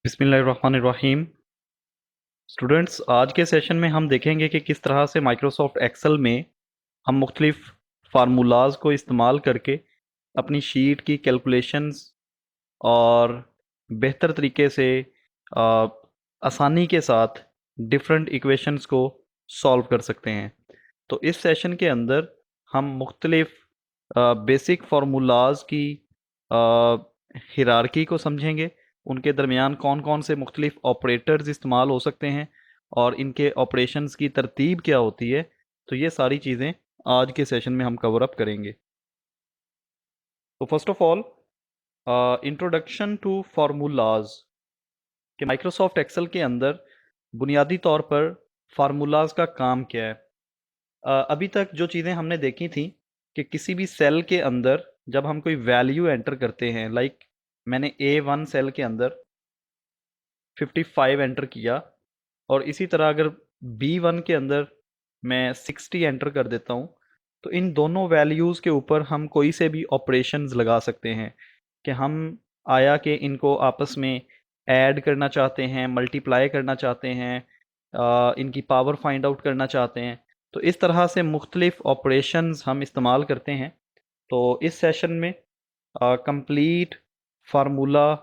बिस्मिल्लाहिर्रहमानिर्रहीम। स्टूडेंट्स, आज के सेशन में हम देखेंगे कि किस तरह से माइक्रोसॉफ्ट एक्सेल में हम मुख्तलिफ फार्मूलाज को इस्तेमाल करके अपनी शीट की कैलकुलेशंस और बेहतर तरीके से आ, आसानी के साथ डिफरेंट इक्वेशंस को सॉल्व कर सकते हैं। तो इस सेशन के अंदर हम मुख्तलिफ बेसिक फार्मूलाज की हिरार्की को समझेंगे, उनके दरमियान कौन कौन से मुख्तलिफ ऑपरेटर्स इस्तेमाल हो सकते हैं और इनके ऑपरेशंस की तरतीब क्या होती है। तो ये सारी चीज़ें आज के सेशन में हम कवर अप करेंगे। तो first of all, introduction to formulas कि माइक्रोसॉफ्ट एक्सेल के अंदर बुनियादी तौर पर फार्मूलाज का काम क्या है। अभी तक जो चीज़ें हमने देखी थी कि किसी भी सेल के अंदर जब हम कोई वैल्यू एंटर करते हैं, लाइक मैंने A1 सेल के अंदर 55 एंटर किया और इसी तरह अगर B1 के अंदर मैं 60 एंटर कर देता हूँ, तो इन दोनों वैल्यूज़ के ऊपर हम कोई से भी ऑपरेशंस लगा सकते हैं कि हम आया कि इनको आपस में ऐड करना चाहते हैं, मल्टीप्लाई करना चाहते हैं, इनकी पावर फाइंड आउट करना चाहते हैं। तो इस तरह से मुख्तलिफ ऑपरेशंस हम इस्तेमाल करते हैं। तो इस सेशन में कंप्लीट फार्मूला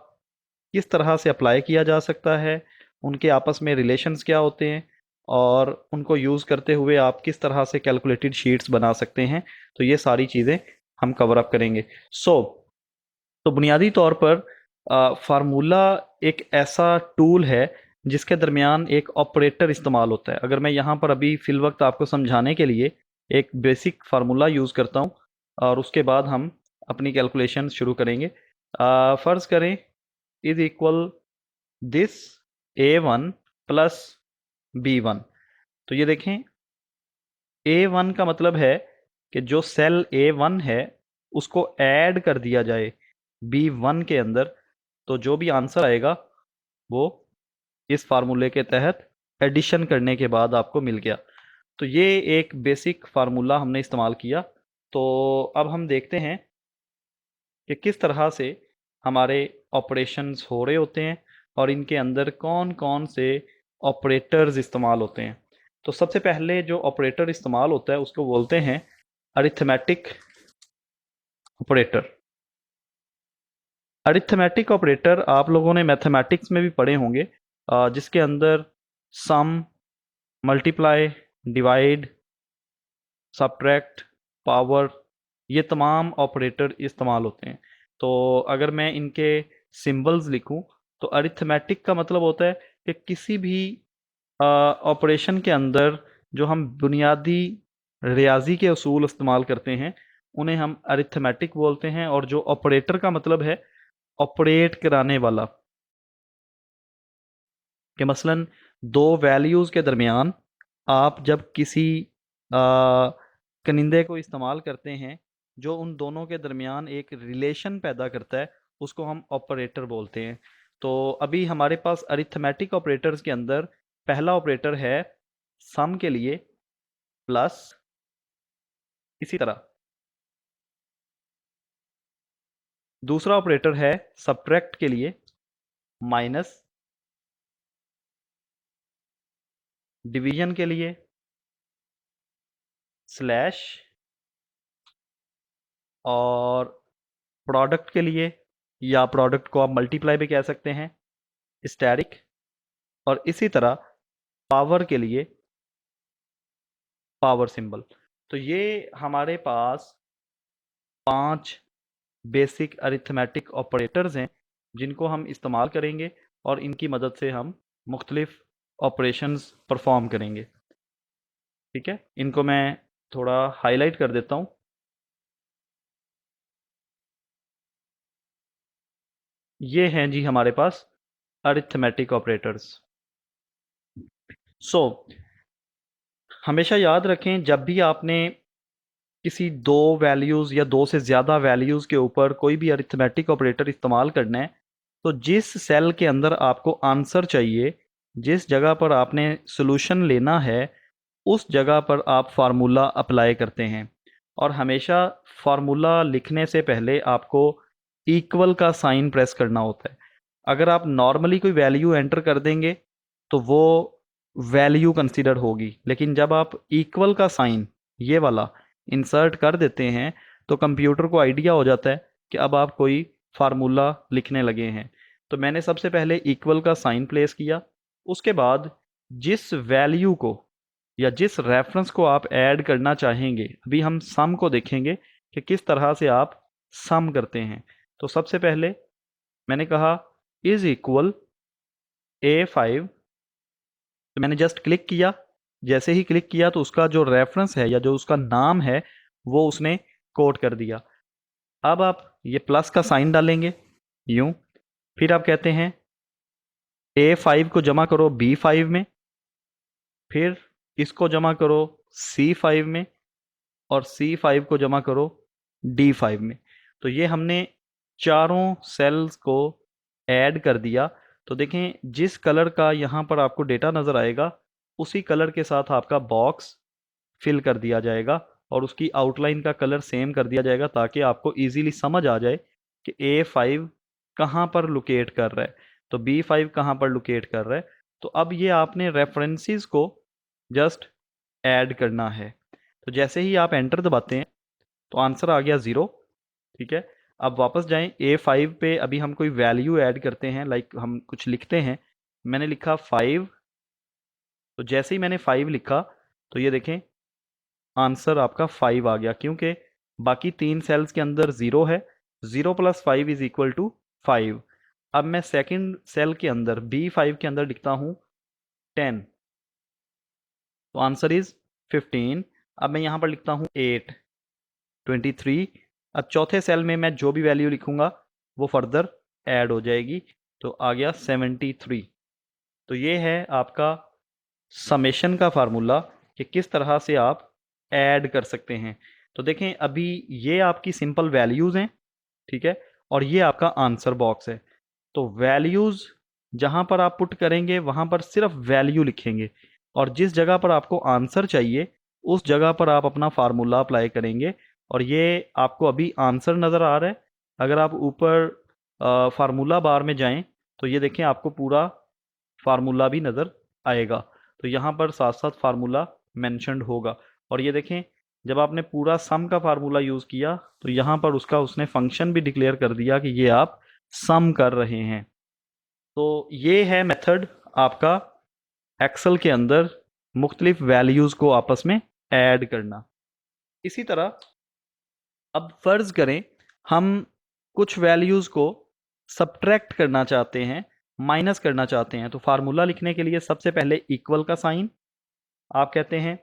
किस तरह से अप्लाई किया जा सकता है, उनके आपस में रिलेशंस क्या होते हैं और उनको यूज़ करते हुए आप किस तरह से कैलकुलेटेड शीट्स बना सकते हैं, तो ये सारी चीज़ें हम कवर अप करेंगे। तो बुनियादी तौर पर फार्मूला एक ऐसा टूल है जिसके दरमियान एक ऑपरेटर इस्तेमाल होता है। अगर मैं यहाँ पर अभी फ़िल वक्त आपको समझाने के लिए एक बेसिक फार्मूला यूज़ करता हूँ और उसके बाद हम अपनी कैलकुलेशन शुरू करेंगे। फ़र्ज़ करें is equal this A1 plus B1। तो ये देखें, A1 का मतलब है कि जो सेल A1 है उसको ऐड कर दिया जाए B1 के अंदर, तो जो भी आंसर आएगा वो इस फार्मूले के तहत एडिशन करने के बाद आपको मिल गया। तो ये एक बेसिक फार्मूला हमने इस्तेमाल किया। तो अब हम देखते हैं कि किस तरह से हमारे ऑपरेशंस हो रहे होते हैं और इनके अंदर कौन कौन से ऑपरेटर्स इस्तेमाल होते हैं। तो सबसे पहले जो ऑपरेटर इस्तेमाल होता है उसको बोलते हैं अरिथमेटिक ऑपरेटर। अरिथमेटिक ऑपरेटर आप लोगों ने मैथमेटिक्स में भी पढ़े होंगे, जिसके अंदर सम, मल्टीप्लाई, डिवाइड, सब्ट्रैक्ट, पावर, ये तमाम ऑपरेटर इस्तेमाल होते हैं। तो अगर मैं इनके सिंबल्स लिखूं, तो अरिथमेटिक का मतलब होता है कि किसी भी ऑपरेशन के अंदर जो हम बुनियादी रियाजी के असूल इस्तेमाल करते हैं उन्हें हम अरिथमेटिक बोलते हैं। और जो ऑपरेटर का मतलब है ऑपरेट कराने वाला, कि मसलन दो वैल्यूज़ के दरमियान आप जब किसी कनिंदे को इस्तेमाल करते हैं जो उन दोनों के दरमियान एक रिलेशन पैदा करता है, उसको हम ऑपरेटर बोलते हैं। तो अभी हमारे पास अरिथमेटिक ऑपरेटर्स के अंदर पहला ऑपरेटर है सम के लिए प्लस, इसी तरह दूसरा ऑपरेटर है सब्ट्रैक्ट के लिए माइनस, डिवीजन के लिए स्लैश, और प्रोडक्ट के लिए, या प्रोडक्ट को आप मल्टीप्लाई भी कह सकते हैं, स्टैरिक। और इसी तरह पावर के लिए पावर सिंबल। तो ये हमारे पास 5 बेसिक अरिथमेटिक ऑपरेटर्स हैं जिनको हम इस्तेमाल करेंगे और इनकी मदद से हम मुख्तलिफ ऑपरेशंस परफॉर्म करेंगे। ठीक है, इनको मैं थोड़ा हाईलाइट कर देता हूँ। ये हैं जी हमारे पास अरिथमेटिक ऑपरेटर्स। सो हमेशा याद रखें, जब भी आपने किसी दो वैल्यूज़ या दो से ज़्यादा वैल्यूज़ के ऊपर कोई भी अरिथमेटिक ऑपरेटर इस्तेमाल करना है, तो जिस सेल के अंदर आपको आंसर चाहिए, जिस जगह पर आपने सोल्यूशन लेना है, उस जगह पर आप फार्मूला अप्लाई करते हैं। और हमेशा फार्मूला लिखने से पहले आपको इक्वल का साइन प्रेस करना होता है। अगर आप नॉर्मली कोई वैल्यू एंटर कर देंगे तो वो वैल्यू कंसीडर होगी, लेकिन जब आप इक्वल का साइन ये वाला इंसर्ट कर देते हैं तो कंप्यूटर को आइडिया हो जाता है कि अब आप कोई फार्मूला लिखने लगे हैं। तो मैंने सबसे पहले इक्वल का साइन प्लेस किया, उसके बाद जिस वैल्यू को या जिस रेफरेंस को आप ऐड करना चाहेंगे, अभी हम सम को देखेंगे कि किस तरह से आप सम करते हैं। तो सबसे पहले मैंने कहा इज इक्वल A5, तो मैंने जस्ट क्लिक किया। जैसे ही क्लिक किया तो उसका जो रेफरेंस है या जो उसका नाम है वो उसने कोड कर दिया। अब आप ये प्लस का साइन डालेंगे यूं, फिर आप कहते हैं A5 को जमा करो B5 में, फिर इसको जमा करो C5 में, और C5 को जमा करो D5 में। तो ये हमने चारों सेल्स को ऐड कर दिया। तो देखें जिस कलर का यहाँ पर आपको डेटा नज़र आएगा उसी कलर के साथ आपका बॉक्स फिल कर दिया जाएगा और उसकी आउटलाइन का कलर सेम कर दिया जाएगा, ताकि आपको इजीली समझ आ जाए कि A5 कहाँ पर लोकेट कर रहा है, तो B5 कहाँ पर लोकेट कर रहा है। तो अब ये आपने रेफरेंसेस को जस्ट ऐड करना है। तो जैसे ही आप एंटर दबाते हैं तो आंसर आ गया 0। ठीक है, अब वापस जाएं A5 पे, अभी हम कोई वैल्यू ऐड करते हैं, लाइक हम कुछ लिखते हैं। मैंने लिखा 5, तो जैसे ही मैंने 5 लिखा तो ये देखें आंसर आपका 5 आ गया, क्योंकि बाकी 3 सेल्स के अंदर 0 है। 0 + 5 इज इक्वल टू 5। अब मैं सेकंड सेल के अंदर B5 के अंदर लिखता हूँ 10, तो आंसर इज 15। अब मैं यहाँ पर लिखता हूँ 8, 23। अब चौथे सेल में मैं जो भी वैल्यू लिखूंगा वो फर्दर ऐड हो जाएगी, तो आ गया 73। तो ये है आपका समेशन का फार्मूला कि किस तरह से आप ऐड कर सकते हैं। तो देखें अभी ये आपकी सिंपल वैल्यूज़ हैं, ठीक है, और ये आपका आंसर बॉक्स है। तो वैल्यूज़ जहाँ पर आप पुट करेंगे वहाँ पर सिर्फ वैल्यू लिखेंगे, और जिस जगह पर आपको आंसर चाहिए उस जगह पर आप अपना फार्मूला अप्लाई करेंगे। और ये आपको अभी आंसर नज़र आ रहा है। अगर आप ऊपर फार्मूला बार में जाएं तो ये देखें आपको पूरा फार्मूला भी नज़र आएगा। तो यहाँ पर साथ साथ फार्मूला मेंशन्ड होगा। और ये देखें जब आपने पूरा सम का फार्मूला यूज़ किया तो यहाँ पर उसका उसने फंक्शन भी डिक्लेयर कर दिया कि ये आप सम कर रहे हैं। तो ये है मेथड आपका एक्सेल के अंदर मुख्तलिफ वैल्यूज़ को आपस में ऐड करना। इसी तरह अब फ़र्ज़ करें हम कुछ वैल्यूज़ को सब्ट्रैक्ट करना चाहते हैं, माइनस करना चाहते हैं। तो फार्मूला लिखने के लिए सबसे पहले इक्वल का साइन आप कहते हैं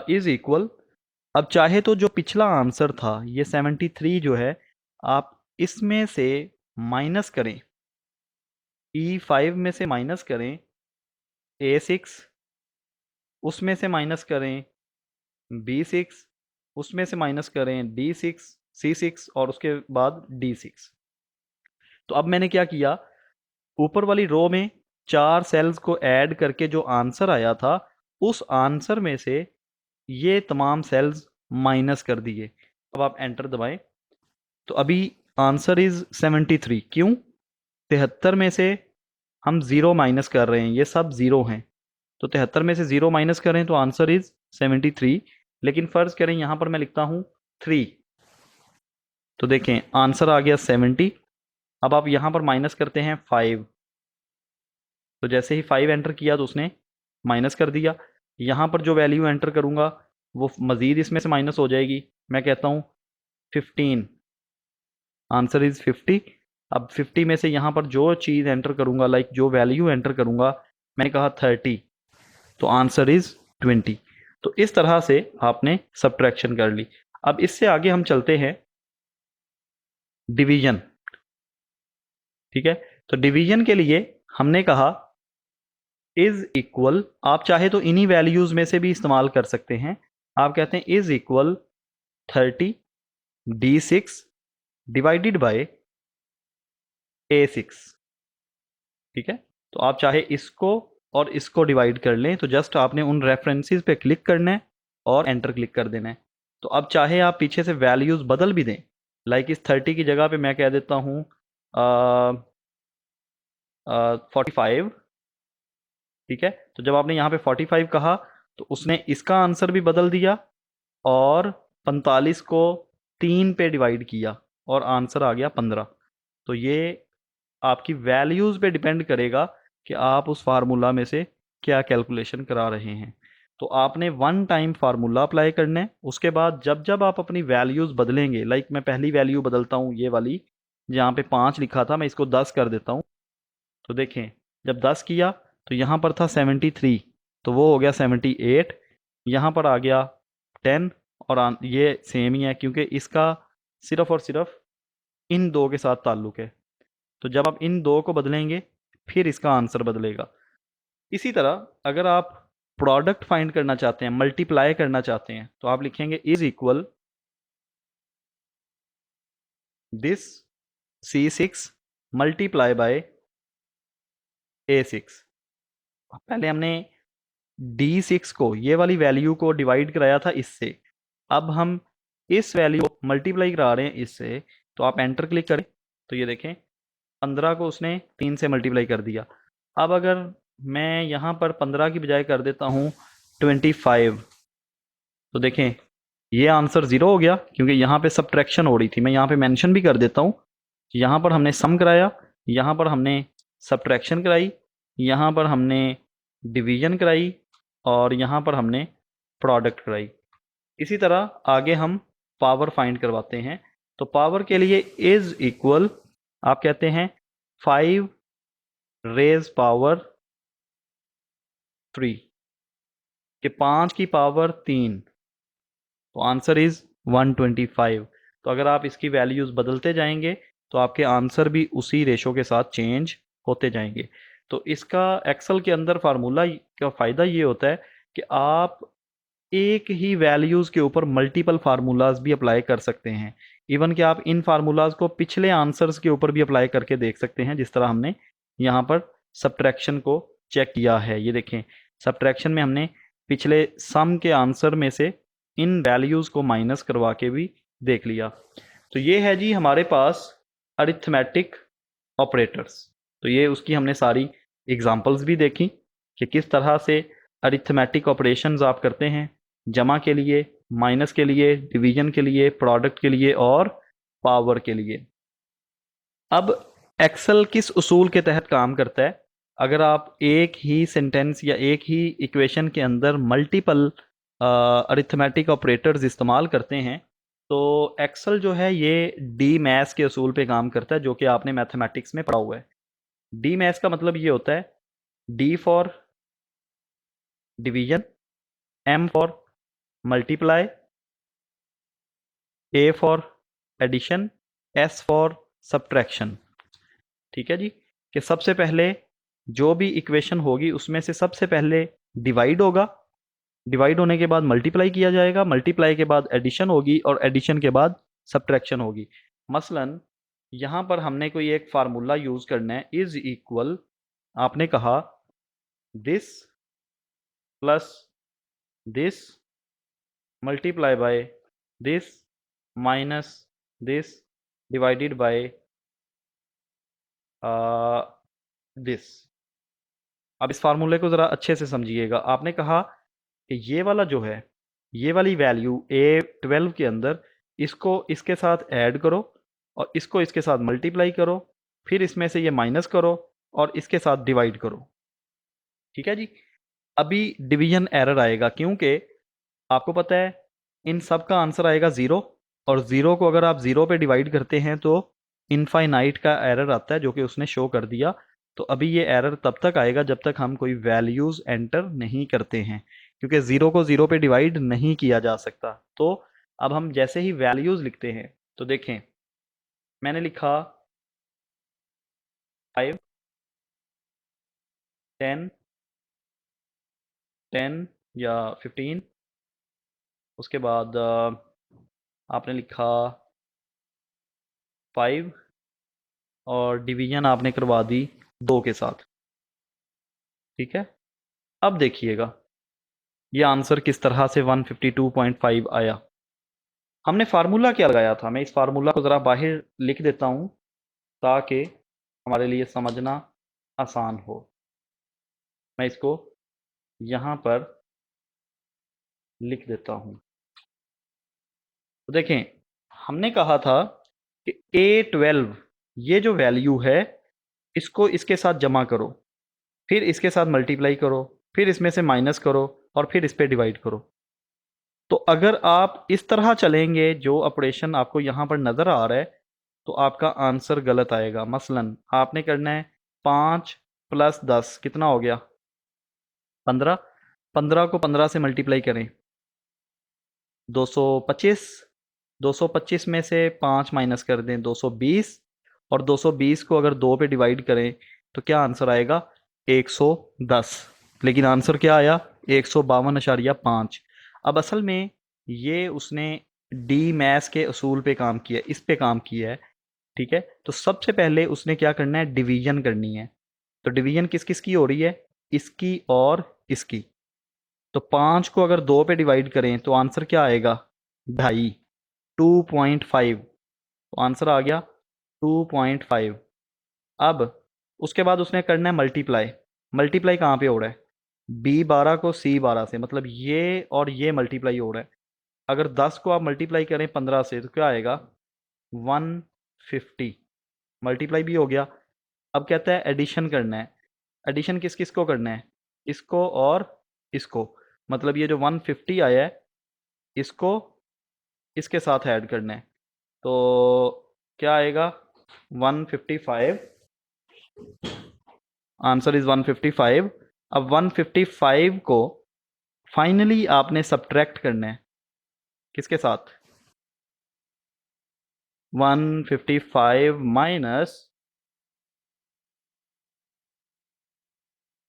इज़ इक्वल। अब चाहे तो जो पिछला आंसर था ये 73 जो है, आप इसमें से माइनस करें, E5 में से माइनस करें A6, उसमें से माइनस करें B6, उसमें से माइनस करें D6, C6 और उसके बाद D6। तो अब मैंने क्या किया, ऊपर वाली रो में 4 सेल्स को ऐड करके जो आंसर आया था उस आंसर में से ये तमाम सेल्स माइनस कर दिए। अब आप एंटर दबाएं तो अभी आंसर इज 73। क्यों? 73 में से हम 0 माइनस कर रहे हैं, ये सब 0 हैं। तो 73 में से 0 माइनस करें तो आंसर इज 73। लेकिन फ़र्ज़ करें यहाँ पर मैं लिखता हूँ 3, तो देखें आंसर आ गया 70। अब आप यहाँ पर माइनस करते हैं 5, तो जैसे ही 5 एंटर किया तो उसने माइनस कर दिया। यहाँ पर जो वैल्यू एंटर करूँगा वो मज़ीद इसमें से माइनस हो जाएगी। मैं कहता हूँ 15, आंसर इज़ 50। अब 50 में से यहाँ पर जो चीज़ एंटर करूँगा, लाइक जो वैल्यू एंटर करूँगा, मैंने कहा 30, तो आंसर इज़ 20। तो इस तरह से आपने सब्ट्रैक्शन कर ली। अब इससे आगे हम चलते हैं डिवीजन। ठीक है, तो डिवीजन के लिए हमने कहा इज इक्वल, आप चाहे तो इन्हीं वैल्यूज में से भी इस्तेमाल कर सकते हैं। आप कहते हैं is equal 30D6 divided by A6। ठीक है, तो आप चाहे इसको और इसको डिवाइड कर लें, तो जस्ट आपने उन रेफरेंसेस पे क्लिक करना है और एंटर क्लिक कर देना है। तो अब चाहे आप पीछे से वैल्यूज बदल भी दें, लाइक इस 30 की जगह पे मैं कह देता हूँ 45। ठीक है, तो जब आपने यहाँ पे 45 कहा तो उसने इसका आंसर भी बदल दिया और 45 को 3 पे डिवाइड किया और आंसर आ गया 15। तो ये आपकी वैल्यूज़ पे डिपेंड करेगा कि आप उस फार्मूला में से क्या कैलकुलेशन करा रहे हैं। तो आपने वन टाइम फार्मूला अप्लाई करना है, उसके बाद जब जब आप अपनी वैल्यूज़ बदलेंगे, लाइक मैं पहली वैल्यू बदलता हूँ, ये वाली जहाँ पे 5 लिखा था मैं इसको 10 कर देता हूँ। तो देखें, जब 10 किया तो यहाँ पर था 73, तो वो हो गया 78। यहाँ पर आ गया 10 और ये सेम ही है क्योंकि इसका सिर्फ और सिर्फ इन दो के साथ ताल्लुक है। तो जब आप इन दो को बदलेंगे फिर इसका आंसर बदलेगा। इसी तरह अगर आप प्रोडक्ट फाइंड करना चाहते हैं, मल्टीप्लाई करना चाहते हैं, तो आप लिखेंगे is equal this C6 multiply by A6। पहले हमने D6 को, ये वाली वैल्यू को डिवाइड कराया था इससे, अब हम इस वैल्यू को मल्टीप्लाई करा रहे हैं इससे। तो आप एंटर क्लिक करें तो ये देखें 15 को उसने 3 से मल्टीप्लाई कर दिया। अब अगर मैं यहाँ पर 15 की बजाय कर देता हूँ 25, तो देखें ये आंसर ज़ीरो हो गया क्योंकि यहाँ पे सब्ट्रैक्शन हो रही थी। मैं यहाँ पे मेंशन भी कर देता हूँ, यहाँ पर हमने सम कराया, यहाँ पर हमने सब्ट्रैक्शन कराई, यहाँ पर हमने डिवीजन कराई और यहाँ पर हमने प्रोडक्ट कराई। इसी तरह आगे हम पावर फाइंड करवाते हैं। तो पावर के लिए इज इक्वल आप कहते हैं 5 रेज पावर 3 कि 5 की पावर 3, तो आंसर इज 125। तो अगर आप इसकी वैल्यूज़ बदलते जाएंगे तो आपके आंसर भी उसी रेशो के साथ चेंज होते जाएंगे। तो इसका एक्सेल के अंदर फार्मूला का फ़ायदा ये होता है कि आप एक ही वैल्यूज़ के ऊपर मल्टीपल फार्मूलाज भी अप्लाई कर सकते हैं। इवन कि आप इन फार्मूलाज को पिछले आंसर्स के ऊपर भी अप्लाई करके देख सकते हैं, जिस तरह हमने यहाँ पर सब्ट्रैक्शन को चेक किया है। ये देखें, सब्ट्रैक्शन में हमने पिछले सम के आंसर में से इन वैल्यूज़ को माइनस करवा के भी देख लिया। तो ये है जी हमारे पास अरिथमेटिक ऑपरेटर्स। तो ये उसकी हमने सारी एग्जांपल्स भी देखी कि किस तरह से अरिथमेटिक ऑपरेशंस आप करते हैं, जमा के लिए, माइनस के लिए, डिवीजन के लिए, प्रोडक्ट के लिए और पावर के लिए। अब एक्सेल किस उसूल के तहत काम करता है? अगर आप एक ही सेंटेंस या एक ही इक्वेशन के अंदर मल्टीपल अरिथमेटिक ऑपरेटर्स इस्तेमाल करते हैं तो एक्सेल जो है ये डी मैथ्स के उसूल पे काम करता है, जो कि आपने मैथमेटिक्स में पढ़ा हुआ है। डी मैथ्स का मतलब ये होता है D for division, M for multiply, A for addition, S for subtraction. ठीक है जी, कि सबसे पहले जो भी इक्वेशन होगी उसमें से सबसे पहले डिवाइड होगा, डिवाइड होने के बाद मल्टीप्लाई किया जाएगा, मल्टीप्लाई के बाद एडिशन होगी और एडिशन के बाद सब्ट्रैक्शन होगी। मसलन यहाँ पर हमने कोई एक फार्मूला यूज़ करना है, इज इक्वल आपने कहा this plus this multiply by this minus this divided by this. अब इस फार्मूले को ज़रा अच्छे से समझिएगा। आपने कहा कि ये वाला जो है, ये वाली वैल्यू A12 के अंदर इसको इसके साथ ऐड करो और इसको इसके साथ मल्टीप्लाई करो, फिर इसमें से ये माइनस करो और इसके साथ डिवाइड करो। ठीक है जी, अभी डिवीजन एरर आएगा क्योंकि आपको पता है इन सब का आंसर आएगा ज़ीरो, और ज़ीरो को अगर आप ज़ीरो पे डिवाइड करते हैं तो इनफाइनाइट का एरर आता है, जो कि उसने शो कर दिया। तो अभी ये एरर तब तक आएगा जब तक हम कोई वैल्यूज़ एंटर नहीं करते हैं, क्योंकि ज़ीरो को ज़ीरो पे डिवाइड नहीं किया जा सकता। तो अब हम जैसे ही वैल्यूज़ लिखते हैं तो देखें, मैंने लिखा 5, 10, 10 या 15, उसके बाद आपने लिखा 5 और डिवीजन आपने करवा दी 2 के साथ। ठीक है, अब देखिएगा ये आंसर किस तरह से 152.5 आया। हमने फार्मूला क्या लगाया था, मैं इस फार्मूला को ज़रा बाहर लिख देता हूँ। ताकि हमारे लिए समझना आसान हो। मैं इसको यहाँ पर लिख देता हूँ। तो देखें, हमने कहा था कि A12 ये जो वैल्यू है इसको इसके साथ जमा करो, फिर इसके साथ मल्टीप्लाई करो, फिर इसमें से माइनस करो और फिर इस पे डिवाइड करो। तो अगर आप इस तरह चलेंगे जो ऑपरेशन आपको यहाँ पर नज़र आ रहा है, तो आपका आंसर गलत आएगा। मसलन आपने करना है 5 + 10 कितना हो गया? 15। 15 को 15 से मल्टीप्लाई करें, 225। 225 में से 5 माइनस कर दें, 220। और 220 को अगर 2 पे डिवाइड करें तो क्या आंसर आएगा? 110। लेकिन आंसर क्या आया? 152.5। अब असल में ये उसने डी मैथ्स के असूल पे काम किया, इस पे काम किया है। ठीक है, तो सबसे पहले उसने क्या करना है? डिवीजन करनी है। तो डिवीजन किस किस की हो रही है? इसकी और इसकी। तो 5 को अगर 2 पे डिवाइड करें तो आंसर क्या आएगा? 2.5, 2.5। तो आंसर आ गया 2.5। अब उसके बाद उसने करना है मल्टीप्लाई। मल्टीप्लाई कहाँ पे हो रहा है? B12 को C12 से, मतलब ये और ये मल्टीप्लाई हो रहा है। अगर 10 को आप मल्टीप्लाई करें 15 से तो क्या आएगा? 150। मल्टीप्लाई भी हो गया। अब कहता है एडिशन करना है। एडिशन किस किस को करना है? इसको और इसको। मतलब ये जो 150 आया है इसको इसके साथ ऐड करना है। तो क्या आएगा? 155। Answer is 155। अब 155 को फाइनली आपने सब्ट्रैक्ट करना है किसके साथ? 155 माइनस,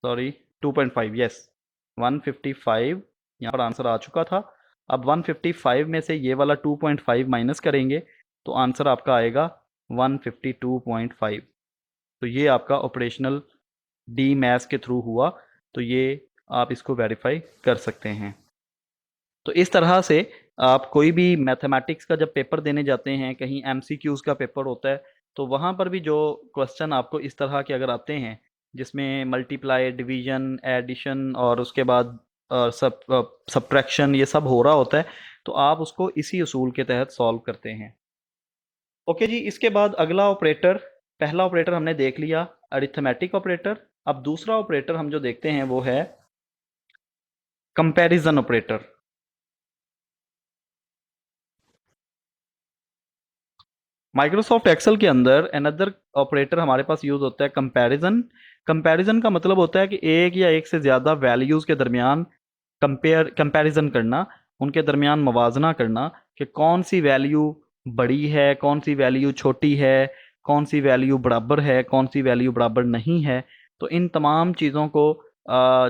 सॉरी, 2.5। यस, 155 यहाँ पर आंसर आ चुका था। अब 155 में से ये वाला 2.5 माइनस करेंगे तो आंसर आपका आएगा 152.5। तो ये आपका ऑपरेशनल डी मैथ्स के थ्रू हुआ। तो ये आप इसको वेरीफाई कर सकते हैं। तो इस तरह से आप कोई भी मैथमेटिक्स का जब पेपर देने जाते हैं, कहीं एमसीक्यूज़ का पेपर होता है, तो वहाँ पर भी जो क्वेश्चन आपको इस तरह के अगर आते हैं जिसमें मल्टीप्लाई, डिवीजन, एडिशन और उसके बाद सब्ट्रैक्शन ये सब हो रहा होता है, तो आप उसको इसी उसूल के तहत सॉल्व करते हैं। ओके जी, इसके बाद अगला ऑपरेटर, पहला ऑपरेटर हमने देख लिया अरिथमेटिक ऑपरेटर। अब दूसरा ऑपरेटर हम जो देखते हैं वो है कंपैरिजन ऑपरेटर। माइक्रोसॉफ्ट एक्सेल के अंदर अनदर ऑपरेटर हमारे पास यूज होता है कंपैरिजन। कंपैरिजन का मतलब होता है कि एक या एक से ज़्यादा वैल्यूज़ के दरमियान कंपैरिजन करना, उनके दरमियान मवाजना करना कि कौन सी वैल्यू बड़ी है, कौन सी वैल्यू छोटी है, कौन सी वैल्यू बराबर है, कौन सी वैल्यू बराबर नहीं है। तो इन तमाम चीज़ों को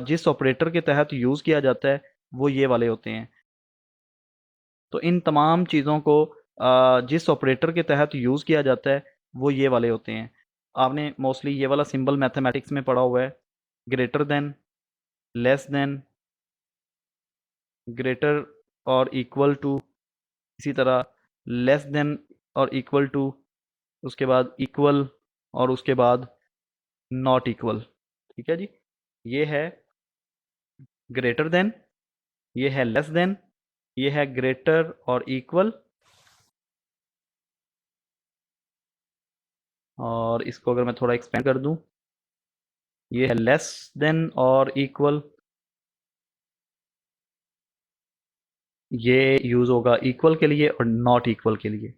जिस ऑपरेटर के तहत यूज़ किया जाता है वो ये वाले होते हैं। तो इन तमाम चीज़ों को जिस ऑपरेटर के तहत यूज़ किया जाता है वो ये वाले होते हैं। आपने मोस्टली ये वाला सिंबल मैथमेटिक्स में पढ़ा हुआ है, greater than, less than, greater और इक्वल टू, इसी तरह लेस देन और इक्वल टू, उसके बाद इक्वल और उसके बाद नॉट इक्वल। ठीक है जी, ये है ग्रेटर देन, ये है लेस देन, ये है ग्रेटर और इक्वल, और इसको अगर मैं थोड़ा एक्सपेंड कर दूं, ये है लेस देन और इक्वल, ये यूज़ होगा इक्वल के लिए और नॉट इक्वल के लिए।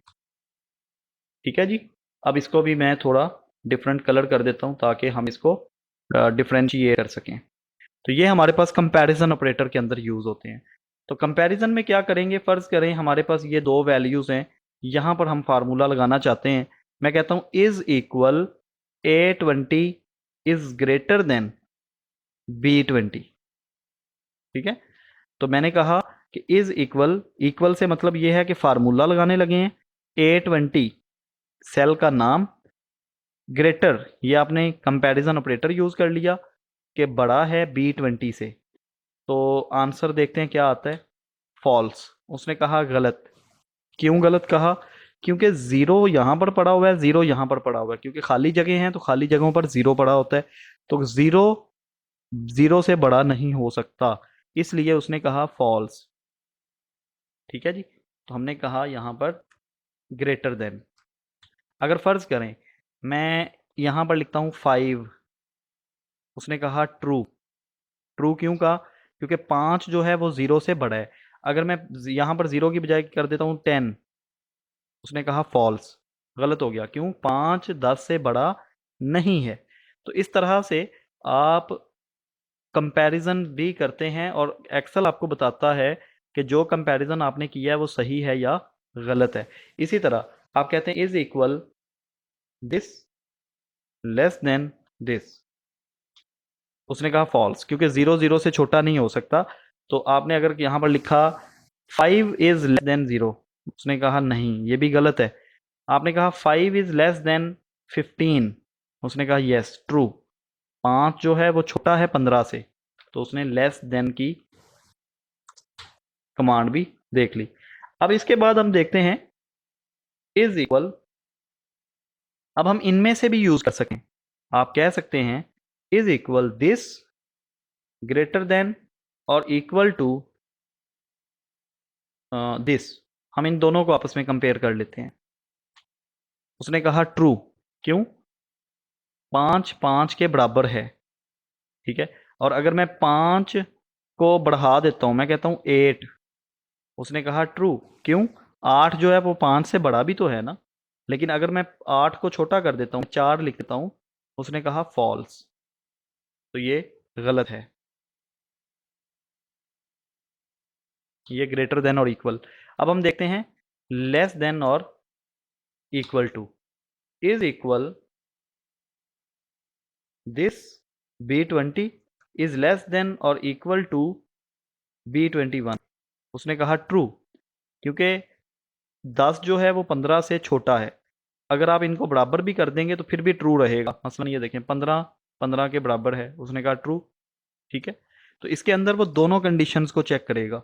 ठीक है जी, अब इसको भी मैं थोड़ा डिफरेंट कलर कर देता हूँ ताकि हम इसको डिफरेंशिएट कर सकें। तो ये हमारे पास कंपैरिजन ऑपरेटर के अंदर यूज़ होते हैं। तो कंपैरिजन में क्या करेंगे, फ़र्ज़ करें हमारे पास ये दो वैल्यूज़ हैं, यहाँ पर हम फार्मूला लगाना चाहते हैं। मैं कहता हूँ is equal A20 is greater than B20। ठीक है, तो मैंने कहा कि इज़ इक्वल, इक्वल से मतलब ये है कि फार्मूला लगाने लगे हैं। A20 सेल का नाम, ग्रेटर ये आपने कंपैरिजन ऑपरेटर यूज़ कर लिया कि बड़ा है B20 से। तो आंसर देखते हैं क्या आता है। फॉल्स। उसने कहा गलत। क्यों गलत कहा? क्योंकि जीरो यहाँ पर पड़ा हुआ है, जीरो यहाँ पर पड़ा हुआ है, क्योंकि खाली जगह हैं तो खाली जगहों पर जीरो पड़ा होता है, तो जीरो जीरो से बड़ा नहीं हो सकता, इसलिए उसने कहा फॉल्स। ठीक है जी, तो हमने कहा यहाँ पर ग्रेटर देन। अगर फर्ज करें मैं यहाँ पर लिखता हूँ 5, उसने कहा ट्रू। ट्रू क्यों कहा? क्योंकि 5 जो है वो जीरो से बड़ा है। अगर मैं यहाँ पर जीरो की बजाय कर देता हूँ 10, उसने कहा फॉल्स। गलत हो गया, क्यों? 5 10 से बड़ा नहीं है। तो इस तरह से आप कंपैरिजन भी करते हैं और एक्सेल आपको बताता है कि जो कंपैरिजन आपने किया है वो सही है या गलत है। इसी तरह आप कहते हैं is equal this less than this, उसने कहा फॉल्स, क्योंकि जीरो जीरो से छोटा नहीं हो सकता। तो आपने अगर यहाँ पर लिखा 5 इज लेस देन जीरो, उसने कहा नहीं, ये भी गलत है। आपने कहा 5 इज लेस देन 15, उसने कहा यस ट्रू। 5 जो है वो छोटा है 15 से, तो उसने लेस देन की कमांड भी देख ली। अब इसके बाद हम देखते हैं इज इक्वल। अब हम इनमें से भी यूज कर सकें। आप कह सकते हैं is equal this greater than और इक्वल टू दिस। हम इन दोनों को आपस में कंपेयर कर लेते हैं। उसने कहा ट्रू, क्यों? 5 5 के बराबर है, ठीक है। और अगर मैं 5 को बढ़ा देता हूं, मैं कहता हूं 8, उसने कहा ट्रू, क्यों? 8 जो है वो 5 से बड़ा भी तो है ना। लेकिन अगर मैं 8 को छोटा कर देता हूं, 4 लिख देता हूं, उसने कहा फॉल्स। तो ये गलत है, ये ग्रेटर देन और इक्वल। अब हम देखते हैं लेस देन और equal to. Is equal this B20 is less than और इक्वल टू B21, उसने कहा ट्रू, क्योंकि 10 जो है वो 15 से छोटा है। अगर आप इनको बराबर भी कर देंगे तो फिर भी ट्रू रहेगा। मसलन ये देखें 15 15 के बराबर है, उसने कहा ट्रू, ठीक है। तो इसके अंदर वो दोनों कंडीशंस को चेक करेगा।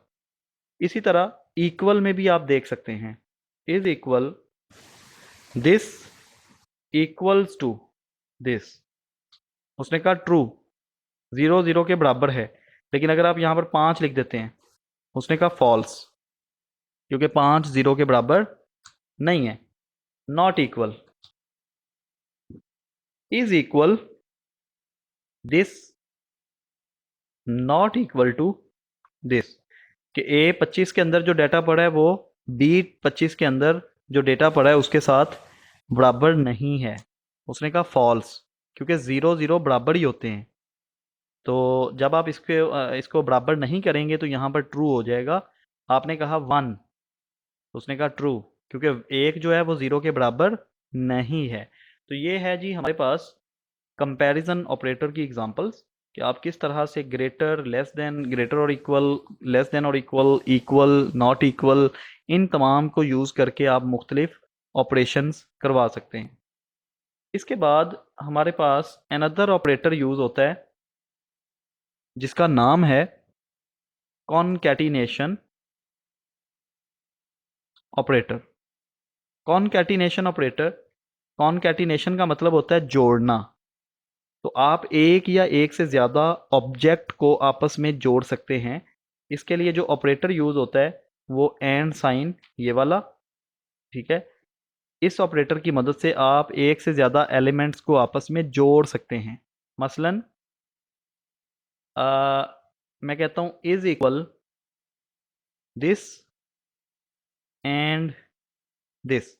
इसी तरह इक्वल में भी आप देख सकते हैं is equal this equals to this, उसने कहा ट्रू, जीरो जीरो के बराबर है। लेकिन अगर आप यहाँ पर 5 लिख देते हैं, उसने कहा फॉल्स, क्योंकि 5 जीरो के बराबर नहीं है। Not equal is equal this not equal to this, कि A25 के अंदर जो डेटा पड़ा है वो B25 के अंदर जो डेटा पड़ा है उसके साथ बराबर नहीं है। उसने कहा फॉल्स, क्योंकि जीरो जीरो बराबर ही होते हैं। तो जब आप इसको बराबर नहीं करेंगे तो यहाँ पर ट्रू हो जाएगा। आपने कहा 1, उसने कहा ट्रू, क्योंकि एक जो है वो जीरो के बराबर नहीं है। तो ये है जी हमारे पास कंपैरिजन ऑपरेटर की एग्जांपल्स, कि आप किस तरह से ग्रेटर, लेस देन, ग्रेटर और इक्वल, लेस देन और इक्वल, इक्वल, नॉट इक्वल, इन तमाम को यूज़ करके आप मुख्तलिफ ऑपरेशंस करवा सकते हैं। इसके बाद हमारे पास अनदर ऑपरेटर यूज़ होता है जिसका नाम है concatenation operator. Concatenation operator, concatenation का मतलब होता है जोड़ना। तो आप एक या एक से ज़्यादा ऑब्जेक्ट को आपस में जोड़ सकते हैं। इसके लिए जो ऑपरेटर यूज़ होता है वो एंड साइन, ये वाला, ठीक है। इस ऑपरेटर की मदद से आप एक से ज़्यादा एलिमेंट्स को आपस में जोड़ सकते हैं। मसलन मैं कहता हूँ is equal this and this,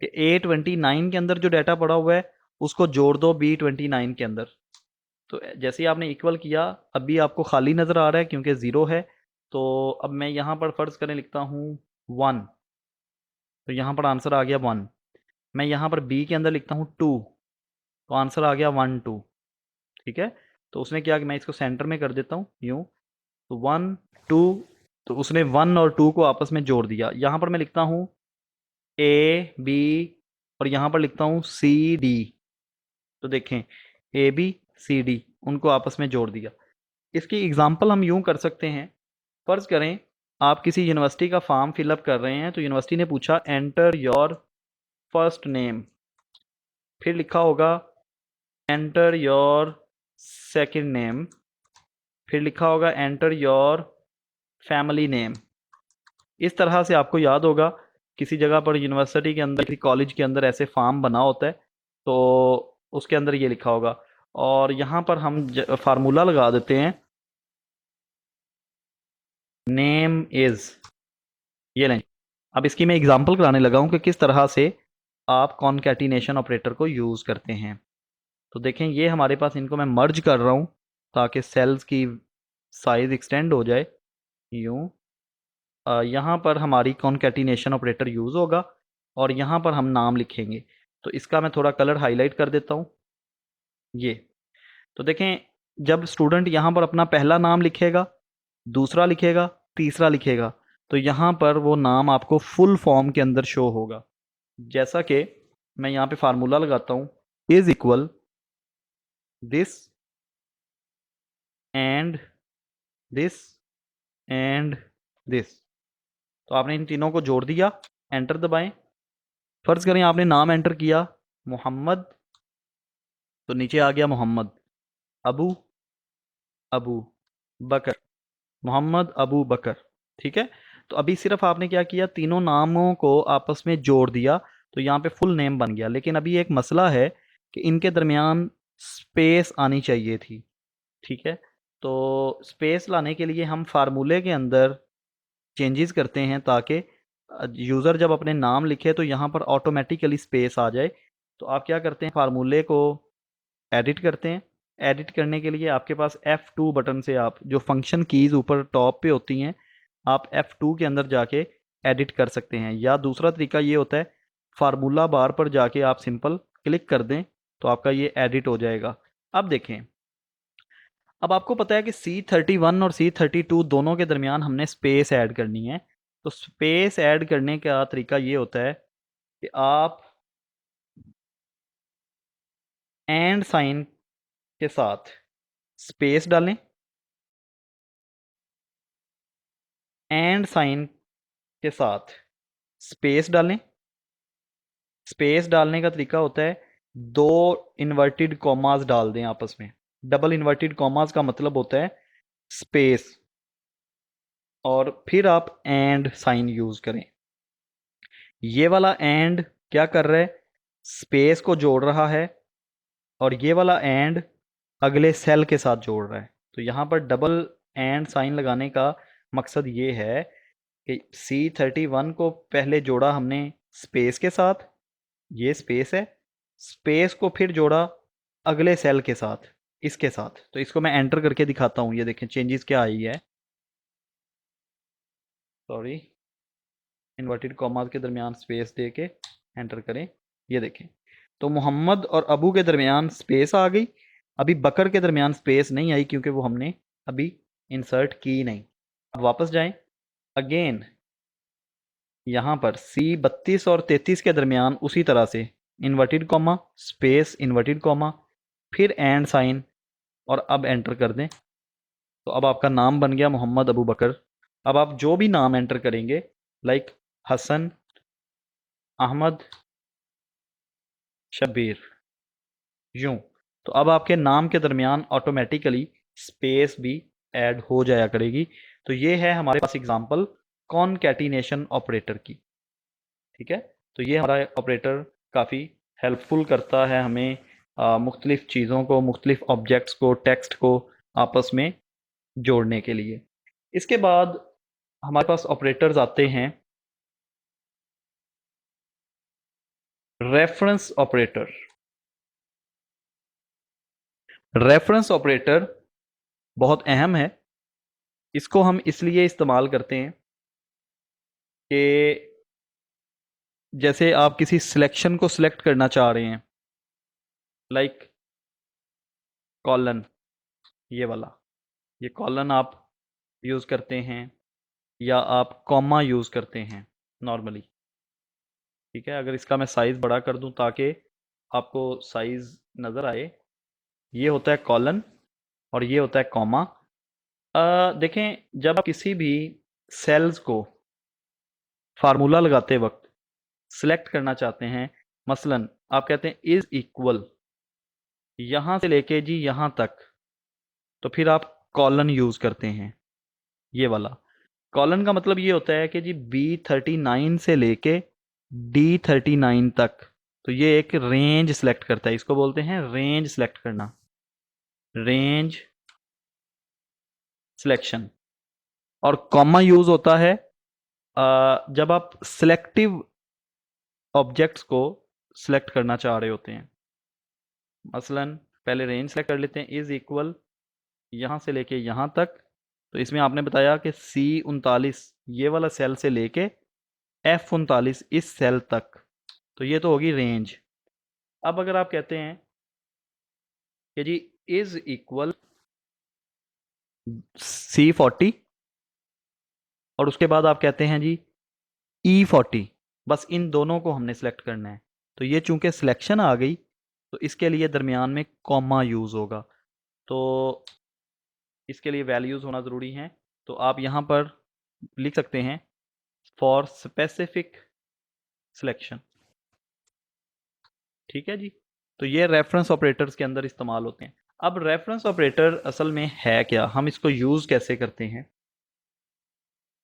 कि A29 के अंदर जो डाटा पड़ा हुआ है उसको जोड़ दो B29 के अंदर। तो जैसे ही आपने इक्वल किया, अभी आपको खाली नज़र आ रहा है क्योंकि ज़ीरो है। तो अब मैं यहाँ पर फ़र्ज़ करें लिखता हूँ 1, तो यहाँ पर आंसर आ गया 1। मैं यहाँ पर बी के अंदर लिखता हूँ 2, तो आंसर आ गया 1 2, ठीक है। तो उसने क्या कि मैं इसको सेंटर में कर देता हूँ यूँ, तो 1 2, तो उसने 1 और 2 को आपस में जोड़ दिया। यहाँ पर मैं लिखता हूँ ए बी और यहाँ पर लिखता हूँ सी डी, तो देखें ए बी सी डी, उनको आपस में जोड़ दिया। इसकी एग्जांपल हम यूं कर सकते हैं। फ़र्ज़ करें आप किसी यूनिवर्सिटी का फॉर्म फिलअप कर रहे हैं, तो यूनिवर्सिटी ने पूछा एंटर योर फर्स्ट नेम, फिर लिखा होगा एंटर योर सेकंड नेम, फिर लिखा होगा एंटर योर फैमिली नेम। इस तरह से आपको याद होगा किसी जगह पर यूनिवर्सिटी के अंदर, किसी कॉलेज के अंदर ऐसे फॉर्म बना होता है, तो उसके अंदर ये लिखा होगा। और यहाँ पर हम फार्मूला लगा देते हैं, नेम इज, ये लें। अब इसकी मैं एग्जांपल कराने लगा हूँ कि किस तरह से आप कॉनकैटिनेशन ऑपरेटर को यूज़ करते हैं। तो देखें, ये हमारे पास, इनको मैं मर्ज कर रहा हूँ ताकि सेल्स की साइज एक्सटेंड हो जाए। यूँ यहाँ पर हमारी कॉनकैटिनेशन ऑपरेटर यूज़ होगा और यहाँ पर हम नाम लिखेंगे। तो इसका मैं थोड़ा कलर हाईलाइट कर देता हूँ। ये तो देखें, जब स्टूडेंट यहाँ पर अपना पहला नाम लिखेगा, दूसरा लिखेगा, तीसरा लिखेगा, तो यहाँ पर वो नाम आपको फुल फॉर्म के अंदर शो होगा। जैसा कि मैं यहाँ पे फार्मूला लगाता हूँ, is equal this and this and this. तो आपने इन तीनों को जोड़ दिया, एंटर दबाएं। फर्ज करें आपने नाम एंटर किया मोहम्मद, तो नीचे आ गया मोहम्मद। अबू, अबू बकर, मोहम्मद अबू बकर। ठीक है, तो अभी सिर्फ आपने क्या किया, तीनों नामों को आपस में जोड़ दिया, तो यहाँ पे फुल नेम बन गया। लेकिन अभी एक मसला है कि इनके दरमियान स्पेस आनी चाहिए थी। ठीक है, तो स्पेस लाने के लिए हम फार्मूले के अंदर चेंजेस करते हैं ताकि यूज़र जब अपने नाम लिखे तो यहाँ पर ऑटोमेटिकली स्पेस आ जाए। तो आप क्या करते हैं, फार्मूले को एडिट करते हैं। एडिट करने के लिए आपके पास F2 बटन से, आप जो फंक्शन कीज़ ऊपर टॉप पे होती हैं, आप F2 के अंदर जाके एडिट कर सकते हैं। या दूसरा तरीका ये होता है, फार्मूला बार पर जाके आप सिंपल क्लिक कर दें तो आपका ये एडिट हो जाएगा। अब देखें, अब आपको पता है कि C31 और C32 दोनों के दरमियान हमने स्पेस ऐड करनी है। तो स्पेस ऐड करने का तरीका ये होता है कि आप एंड साइन के साथ स्पेस डालें, एंड साइन के साथ स्पेस डालें। स्पेस डालने का तरीका होता है, दो इन्वर्टेड कॉमास डाल दें आपस में। डबल इन्वर्टेड कॉमास का मतलब होता है स्पेस, और फिर आप एंड साइन यूज करें। ये वाला एंड क्या कर रहा है, स्पेस को जोड़ रहा है, और ये वाला एंड अगले सेल के साथ जोड़ रहा है। तो यहाँ पर डबल एंड साइन लगाने का मकसद ये है कि C31 को पहले जोड़ा हमने स्पेस के साथ, ये स्पेस है, स्पेस को फिर जोड़ा अगले सेल के साथ, इसके साथ। तो इसको मैं एंटर करके दिखाता हूँ, ये देखें चेंजेस क्या आई है। सॉरी, इन्वर्टेड कॉमास के दरमियान स्पेस दे के एंटर करें, ये देखें। तो मोहम्मद और अबू के दरमियान स्पेस आ गई, अभी बकर के दरमियान स्पेस नहीं आई क्योंकि वो हमने अभी इंसर्ट की नहीं। अब वापस जाएं, अगेन यहाँ पर C32 और 33 के दरमियान उसी तरह से inverted comma, space, inverted comma, फिर एंड साइन, और अब एंटर कर दें। तो अब आपका नाम बन गया मोहम्मद अबू बकर। अब आप जो भी नाम एंटर करेंगे, लाइक हसन, अहमद, शब्बीर, यूं, तो अब आपके नाम के दरमियान ऑटोमेटिकली स्पेस भी ऐड हो जाया करेगी। तो ये है हमारे पास एग्जांपल कॉनकैटिनेशन ऑपरेटर की। ठीक है, तो ये हमारा ऑपरेटर काफ़ी हेल्पफुल करता है हमें मुख्तलिफ़ चीज़ों को, मुख्तलिफ़ ऑब्जेक्ट्स को, टेक्स्ट को आपस में जोड़ने के लिए। इसके बाद हमारे पास ऑपरेटर्स आते हैं रेफरेंस ऑपरेटर। रेफरेंस ऑपरेटर बहुत अहम है। इसको हम इसलिए इस्तेमाल करते हैं कि जैसे आप किसी सिलेक्शन को सिलेक्ट करना चाह रहे हैं, लाइक कॉलन, ये वाला, ये कॉलन आप यूज़ करते हैं, या आप कॉमा यूज़ करते हैं नॉर्मली। ठीक है, अगर इसका मैं साइज़ बड़ा कर दूं ताकि आपको साइज़ नज़र आए, ये होता है कॉलन और ये होता है कॉमा। देखें, जब आप किसी भी सेल्स को फार्मूला लगाते वक्त सिलेक्ट करना चाहते हैं मसलन आप कहते हैं इज इक्वल, यहां से लेके जी यहां तक, तो फिर आप कॉलन यूज करते हैं। ये वाला कॉलन का मतलब ये होता है कि जी B39 से लेके D39 तक, तो ये एक रेंज सेलेक्ट करता है, इसको बोलते हैं रेंज सेलेक्ट करना, रेंज सिलेक्शन। और कॉमा यूज होता है जब आप सिलेक्टिव ऑब्जेक्ट्स को सिलेक्ट करना चाह रहे होते हैं। मसलन पहले रेंज सेलेक्ट कर लेते हैं, इज इक्वल यहाँ से लेके यहाँ तक, तो इसमें आपने बताया कि C39 ये वाला सेल से लेके F39 इस सेल तक, तो ये तो होगी रेंज। अब अगर आप कहते हैं कि जी इज इक्वल C40 और उसके बाद आप कहते हैं जी E40, बस इन दोनों को हमने सेलेक्ट करना है। तो ये चूंकि सिलेक्शन आ गई तो इसके लिए दरमियान में कॉमा यूज होगा, तो इसके लिए वैल्यूज होना ज़रूरी हैं। तो आप यहाँ पर लिख सकते हैं फॉर स्पेसिफिक सिलेक्शन। ठीक है जी, तो ये रेफरेंस ऑपरेटर्स के अंदर इस्तेमाल होते हैं। अब रेफरेंस ऑपरेटर असल में है क्या, हम इसको यूज़ कैसे करते हैं?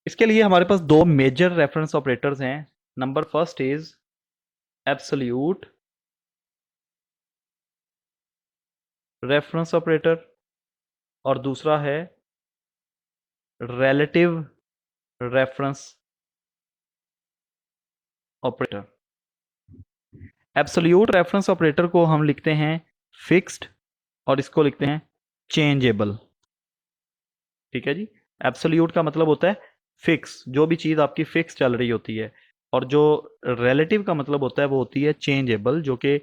इसके लिए हमारे पास दो मेजर रेफरेंस ऑपरेटर्स हैं। Number first is absolute reference operator और दूसरा है relative reference operator. Absolute reference operator को हम लिखते हैं फिक्स्ड और इसको लिखते हैं चेंजेबल। ठीक है जी, एब्सोल्यूट का मतलब होता है फिक्स, जो भी चीज़ आपकी फिक्स चल रही होती है, और जो रिलेटिव का मतलब होता है वो होती है चेंजेबल, जो कि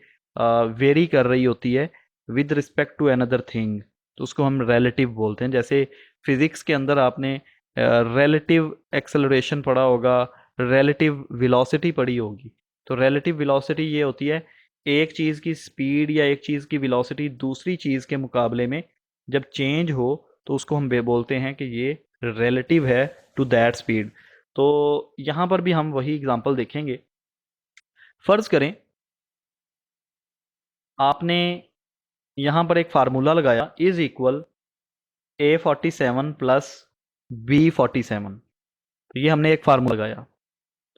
वेरी कर रही होती है with respect to another thing, तो उसको हम रिलेटिव बोलते हैं। जैसे फिजिक्स के अंदर आपने रिलेटिव एक्सेलरेशन पढ़ा होगा, रिलेटिव वेलोसिटी पढ़ी होगी। तो रिलेटिव वेलोसिटी ये होती है एक चीज़ की स्पीड या एक चीज़ की वेलोसिटी दूसरी चीज़ के मुकाबले में जब चेंज हो तो उसको हम बोलते हैं कि ये रिलेटिव है टू दैट स्पीड। तो यहाँ पर भी हम वही एग्जांपल देखेंगे। फर्ज करें आपने यहाँ पर एक फार्मूला लगाया is equal A47 plus B47, तो ये हमने एक फार्मूला लगाया।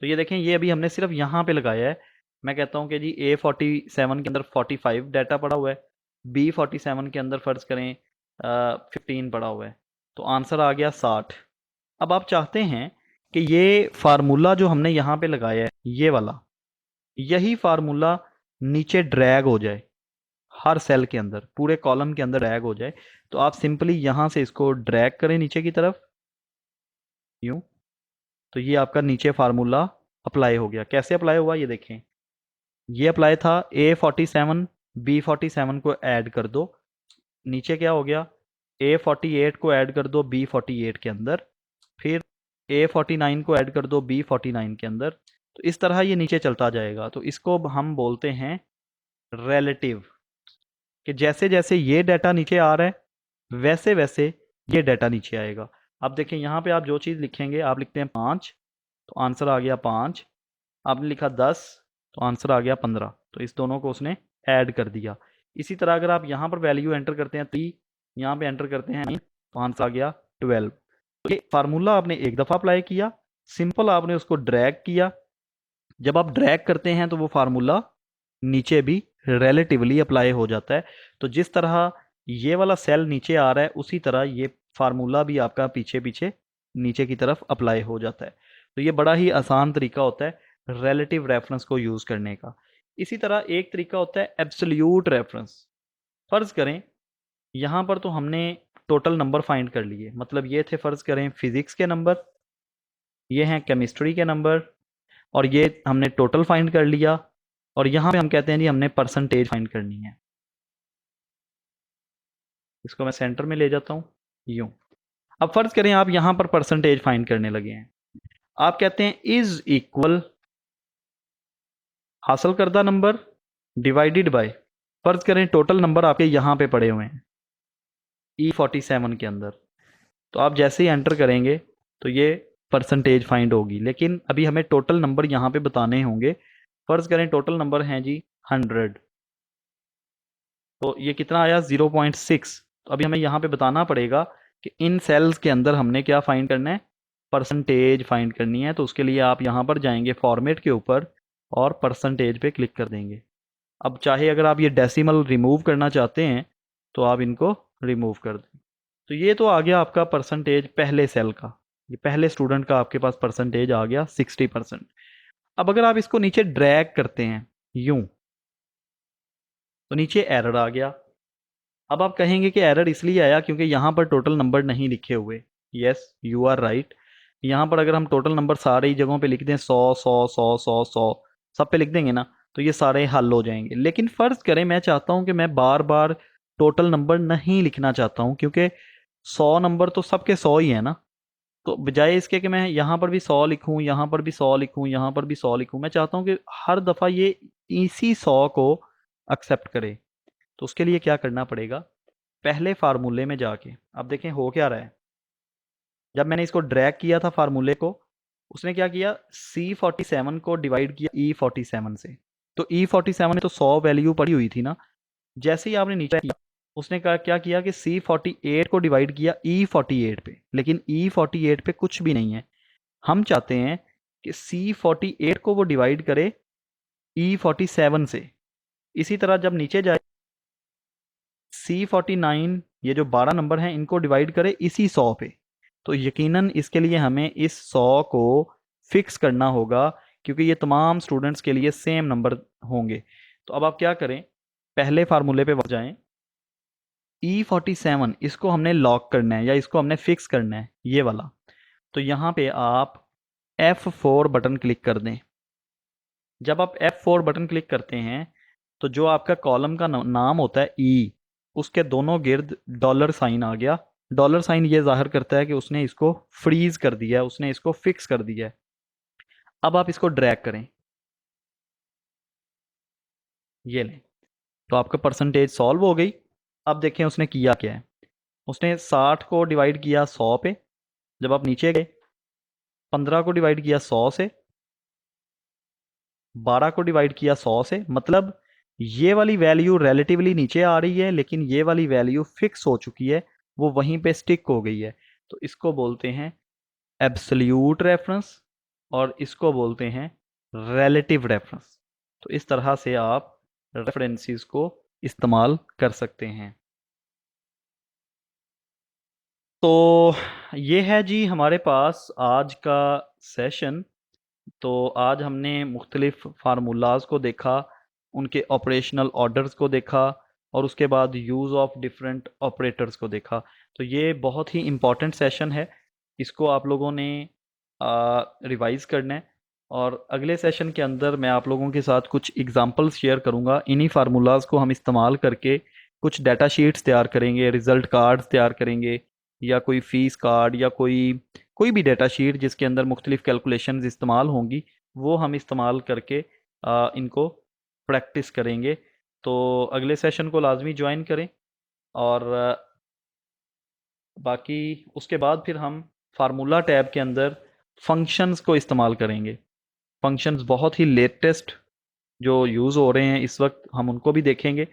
तो ये देखें, ये अभी हमने सिर्फ यहाँ पे लगाया है। मैं कहता हूँ कि जी A47 के अंदर 45 डाटा पड़ा हुआ है, B47 के अंदर फ़र्ज़ करें 15 पड़ा हुआ है, तो आंसर आ गया 60। अब आप चाहते हैं कि ये फार्मूला जो हमने यहाँ पे लगाया है ये वाला, यही फार्मूला नीचे ड्रैग हो जाए, हर सेल के अंदर पूरे कॉलम के अंदर ड्रैग हो जाए, तो आप सिंपली यहाँ से इसको ड्रैग करें नीचे की तरफ, यूँ, तो ये आपका नीचे फार्मूला अप्लाई हो गया। कैसे अप्लाई हुआ ये देखें, ये अप्लाई था A47 B47 को ऐड कर दो, नीचे क्या हो गया A48 को ऐड कर दो B48 के अंदर, फिर A49 को ऐड कर दो B49 के अंदर, तो इस तरह ये नीचे चलता जाएगा। तो इसको हम बोलते हैं रिलेटिव, कि जैसे जैसे ये डाटा नीचे आ रहा है वैसे वैसे ये डाटा नीचे आएगा। अब देखें यहाँ पे आप जो चीज़ लिखेंगे, आप लिखते हैं 5 तो आंसर आ गया 5, आपने लिखा 10 तो आंसर आ गया 15, तो इस दोनों को उसने ऐड कर दिया। इसी तरह अगर आप यहाँ पर वैल्यू एंटर करते हैं 3, यहाँ पे एंटर करते हैं 9, तो आंसर आ गया 12। तो ये फार्मूला आपने एक दफ़ा अप्लाई किया, सिंपल आपने उसको ड्रैग किया। जब आप ड्रैग करते हैं तो वो फार्मूला नीचे भी रिलेटिवली अप्लाई हो जाता है। तो जिस तरह ये वाला सेल नीचे आ रहा है उसी तरह ये फार्मूला भी आपका पीछे पीछे नीचे की तरफ अप्लाई हो जाता है। तो ये बड़ा ही आसान तरीका होता है रिलेटिव रेफरेंस को यूज़ करने का। इसी तरह एक तरीका होता है एब्सोल्यूट रेफरेंस। फ़र्ज़ करें यहाँ पर तो हमने टोटल नंबर फाइंड कर लिए, मतलब ये थे फ़र्ज़ करें फिज़िक्स के नंबर, ये हैं केमिस्ट्री के नंबर, और ये हमने टोटल फाइंड कर लिया, और यहाँ पे हम कहते हैं जी हमने परसेंटेज फाइंड करनी है। इसको मैं सेंटर में ले जाता हूँ यूँ। अब फ़र्ज़ करें आप यहाँ पर परसेंटेज फाइंड करने लगे हैं, आप कहते हैं इज़ इक्वल हासिल करदा नंबर डिवाइडेड बाय, फ़र्ज़ करें टोटल नंबर आपके यहाँ पे पड़े हुए हैं E47 के अंदर, तो आप जैसे ही एंटर करेंगे तो ये परसेंटेज फाइंड होगी, लेकिन अभी हमें टोटल नंबर यहाँ पे बताने होंगे। फ़र्ज़ करें टोटल नंबर हैं जी 100, तो ये कितना आया 0.6। तो अभी हमें यहाँ पे बताना पड़ेगा कि इन सेल्स के अंदर हमने क्या फाइंड करना है, परसेंटेज फाइंड करनी है। तो उसके लिए आप यहाँ पर जाएंगे फॉर्मेट के ऊपर और परसेंटेज पे क्लिक कर देंगे। अब चाहे अगर आप ये डेसिमल रिमूव करना चाहते हैं तो आप इनको रिमूव कर दें। तो ये तो आ गया आपका परसेंटेज पहले सेल का, ये पहले स्टूडेंट का आपके पास परसेंटेज आ गया 60%। अब अगर आप इसको नीचे ड्रैग करते हैं यूं, तो नीचे एरर आ गया। अब आप कहेंगे कि एरर इसलिए आया क्योंकि यहाँ पर टोटल नंबर नहीं लिखे हुए। Yes, you are right. यहाँ पर अगर हम टोटल नंबर सारे ही जगहों पे लिख दें 100 100 100 100 सब पे लिख देंगे ना, तो ये सारे हल हो जाएंगे। लेकिन फ़र्ज़ करें मैं चाहता हूँ कि मैं बार बार टोटल नंबर नहीं लिखना चाहता हूँ, क्योंकि 100 नंबर तो सबके 100 ही है ना। तो बजाय इसके कि मैं यहाँ पर भी 100 लिखूँ, यहाँ पर भी 100 लिखूँ, यहाँ पर भी 100 लिखूँ, मैं चाहता हूँ कि हर दफ़ा ये इसी 100 को एक्सेप्ट करे। तो उसके लिए क्या करना पड़ेगा, पहले फार्मूले में जाके अब देखें हो क्या रहा है। जब मैंने इसको ड्रैग किया था फार्मूले को, उसने क्या किया, C47 को डिवाइड किया E47 से। तो E47 में तो 100 वैल्यू पड़ी हुई थी ना। जैसे ही आपने नीचे किया, उसने क्या किया कि C48 को डिवाइड किया E48 पे, लेकिन E48 पे कुछ भी नहीं है। हम चाहते हैं कि C48 को वो डिवाइड करे E47 से। इसी तरह जब नीचे जाए C49, ये जो 12 नंबर हैं इनको डिवाइड करें इसी 100 पे। तो यकीनन इसके लिए हमें इस 100 को फिक्स करना होगा, क्योंकि ये तमाम स्टूडेंट्स के लिए सेम नंबर होंगे। तो अब आप क्या करें, पहले फार्मूले पे जाएं, E47 इसको हमने लॉक करना है या इसको हमने फिक्स करना है, ये वाला। तो यहाँ पे आप F4 बटन क्लिक कर दें। जब आप F4 बटन क्लिक करते हैं तो जो आपका कॉलम का नाम होता है E, उसके दोनों गिर्द डॉलर साइन आ गया। डॉलर साइन ये जाहिर करता है कि उसने इसको फ्रीज कर दिया है, उसने इसको फिक्स कर दिया है। अब आप इसको ड्रैग करें, ये लें, तो आपका परसेंटेज सॉल्व हो गई। अब देखें उसने किया क्या है, उसने 60 को डिवाइड किया 100 पे। जब आप नीचे गए, 15 को डिवाइड किया 100 से, 12 को डिवाइड किया 100 से। मतलब ये वाली वैल्यू रिलेटिवली नीचे आ रही है, लेकिन ये वाली वैल्यू फिक्स हो चुकी है, वो वहीं पे स्टिक हो गई है। तो इसको बोलते हैं एब्सोल्यूट रेफरेंस और इसको बोलते हैं रिलेटिव रेफरेंस। तो इस तरह से आप रेफरेंसेस को इस्तेमाल कर सकते हैं। तो ये है जी हमारे पास आज का सेशन। तो आज हमने मुख्तलिफ फार्मूलाज को देखा, उनके ऑपरेशनल ऑर्डर्स को देखा और उसके बाद यूज़ ऑफ डिफरेंट ऑपरेटर्स को देखा। तो ये बहुत ही इम्पॉर्टेंट सेशन है, इसको आप लोगों ने रिवाइज़ करना है। और अगले सेशन के अंदर मैं आप लोगों के साथ कुछ एग्जांपल्स शेयर करूंगा। इन्हीं फार्मूलाज को हम इस्तेमाल करके कुछ डाटा शीट्स तैयार करेंगे, रिज़ल्ट कार्ड्स तैयार करेंगे, या कोई फ़ीस कार्ड, या कोई कोई भी डाटा शीट जिसके अंदर मुख्तलिफ कैलकुलेशंस इस्तेमाल होंगी, वो हम इस्तेमाल करके इनको प्रैक्टिस करेंगे। तो अगले सेशन को लाजमी ज्वाइन करें। और बाकी उसके बाद फिर हम फार्मूला टैब के अंदर फंक्शंस को इस्तेमाल करेंगे। फंक्शंस बहुत ही लेटेस्ट जो यूज़ हो रहे हैं इस वक्त, हम उनको भी देखेंगे।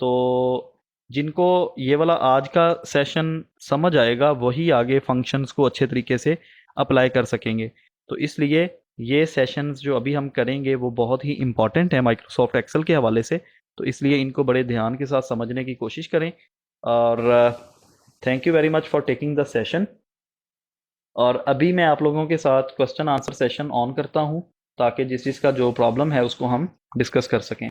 तो जिनको ये वाला आज का सेशन समझ आएगा वही आगे फंक्शंस को अच्छे तरीके से अप्लाई कर सकेंगे। तो इसलिए ये सेशंस जो अभी हम करेंगे वो बहुत ही इम्पॉर्टेंट है माइक्रोसॉफ्ट एक्सेल के हवाले से। तो इसलिए इनको बड़े ध्यान के साथ समझने की कोशिश करें। और thank you very much for taking the session. और अभी मैं आप लोगों के साथ क्वेश्चन आंसर सेशन ऑन करता हूं, ताकि जिस चीज़ का जो प्रॉब्लम है उसको हम डिस्कस कर सकें।